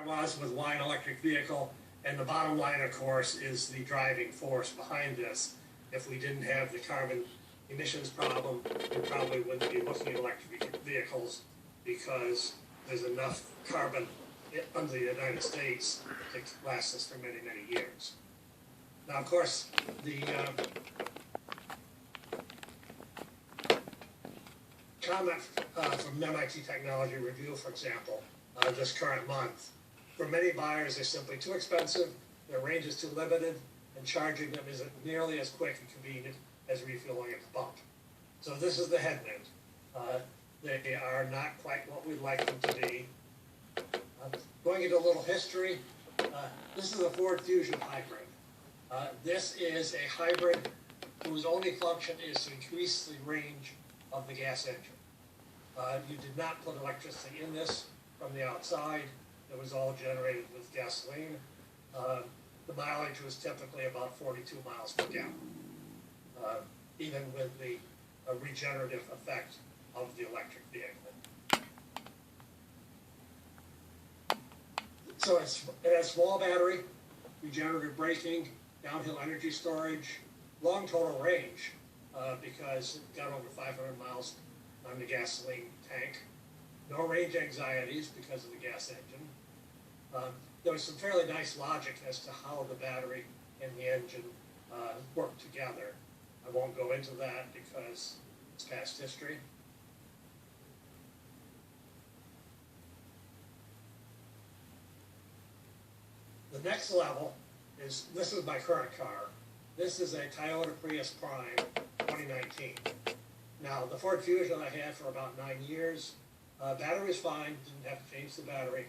was with why an electric vehicle, and the bottom line, of course, is the driving force behind this. If we didn't have the carbon emissions problem, we probably wouldn't be looking at electric vehicles because there's enough carbon under the United States to last us for many, many years. Now, of course, the comment from MIT Technology Review, for example, this current month, for many buyers, they're simply too expensive, their range is too limited, and charging them isn't nearly as quick and convenient as refueling at the pump. So this is the headwind. They are not quite what we'd like them to be. Going into a little history, this is a Ford Fusion hybrid. This is a hybrid whose only function is to increase the range of the gas engine. You did not put electricity in this from the outside. It was all generated with gasoline. The mileage was typically about 42 miles per gallon, even with the regenerative effect of the electric vehicle. So it has small battery, regenerative braking, downhill energy storage, long total range, because it got over 500 miles on the gasoline tank. No range anxieties because of the gas engine. There was some fairly nice logic as to how the battery and the engine work together. I won't go into that because it's past history. The next level is, this is my current car. This is a Toyota Prius Prime 2019. Now, the Ford Fusion I had for about 9 years. Battery was fine, didn't have to change the battery,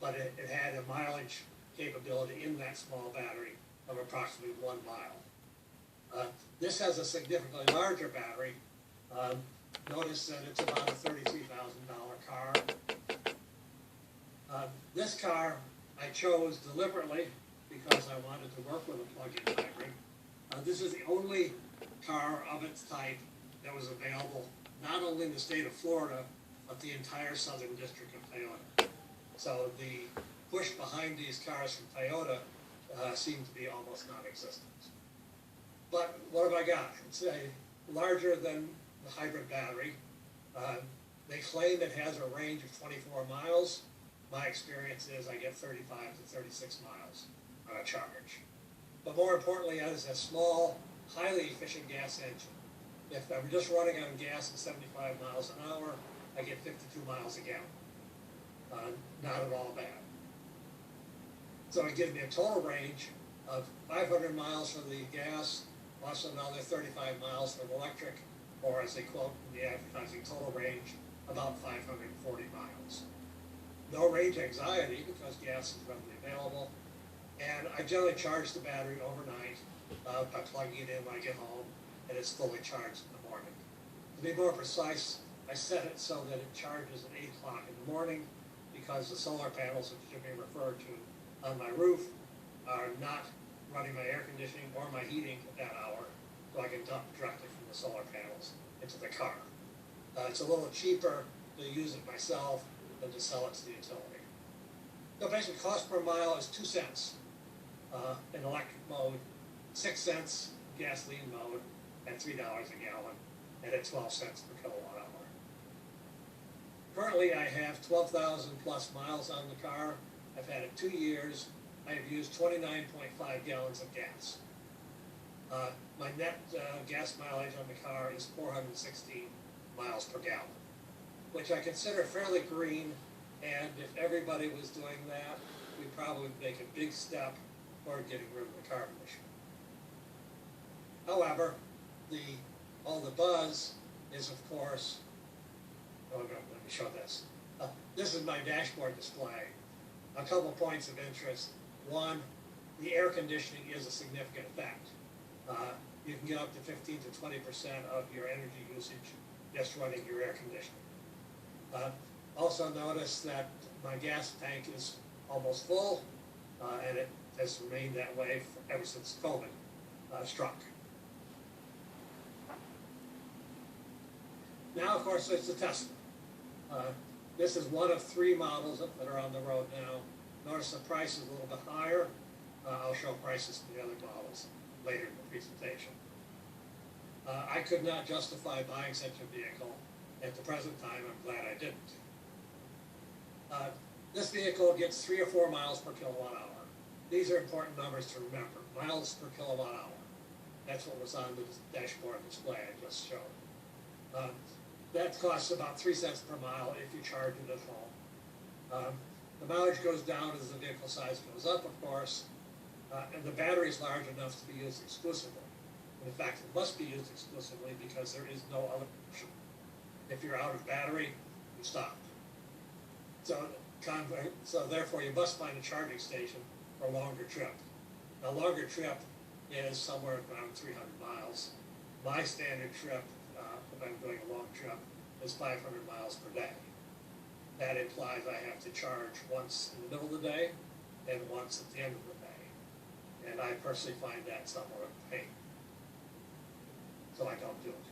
but it had a mileage capability in that small battery of approximately 1 mile. This has a significantly larger battery. Notice that it's about a $33,000 car. This car I chose deliberately because I wanted to work with a plug-in hybrid. This is the only car of its type that was available not only in the state of Florida, but the entire Southern District of Toyota. So the push behind these cars from Toyota seemed to be almost non-existent. But what have I got? It's larger than the hybrid battery. They claim it has a range of 24 miles. My experience is I get 35 to 36 miles on a charge. But more importantly, it has a small, highly efficient gas engine. If I'm just running on gas at 75 miles an hour, I get 52 miles a gallon. Not at all bad. So it gives me a total range of 500 miles for the gas, plus another 35 miles for the electric, or as they quote in the advertising, total range about 540 miles. No range anxiety because gas is readily available, and I generally charge the battery overnight by plugging it in when I get home, and it's fully charged in the morning. To be more precise, I set it so that it charges at 8 o'clock in the morning because the solar panels, which are being referred to on my roof, are not running my air conditioning or my heating at that hour, so I can dump directly from the solar panels into the car. It's a little cheaper to use it myself than to sell it to the utility. So basically, cost per mile is 2 cents in electric mode, 6 cents in gasoline mode, and $3 a gallon, and at 12 cents per kilowatt hour. Currently, I have 12,000 plus miles on the car. I've had it 2 years. I have used 29.5 gallons of gas. My net gas mileage on the car is 416 miles per gallon, which I consider fairly green, and if everybody was doing that, we'd probably make a big step toward getting rid of the carbon issue. However, all the buzz is, of course, let me show this. This is my dashboard display. A couple points of interest. One, the air conditioning is a significant effect. You can get up to 15 to 20% of your energy usage just running your air conditioning. Also notice that my gas tank is almost full, and it has remained that way ever since COVID struck. Now, of course, there's the Tesla. This is one of 3 models that are on the road now. Notice the price is a little bit higher. I'll show prices for the other models later in the presentation. I could not justify buying such a vehicle at the present time. I'm glad I didn't. This vehicle gets 3 or 4 miles per kilowatt hour. These are important numbers to remember. Miles per kilowatt hour. That's what was on the dashboard display I just showed. That costs about 3 cents per mile if you charge it at home. The mileage goes down as the vehicle size goes up, of course, and the battery is large enough to be used exclusively. In fact, it must be used exclusively because there is no other option. If you're out of battery, you stop. So therefore, you must find a charging station for a longer trip. A longer trip is somewhere around 300 miles. My standard trip, if I'm doing a long trip, is 500 miles per day. That implies I have to charge once in the middle of the day and once at the end of the day. And I personally find that somewhat of a pain. So I don't do it.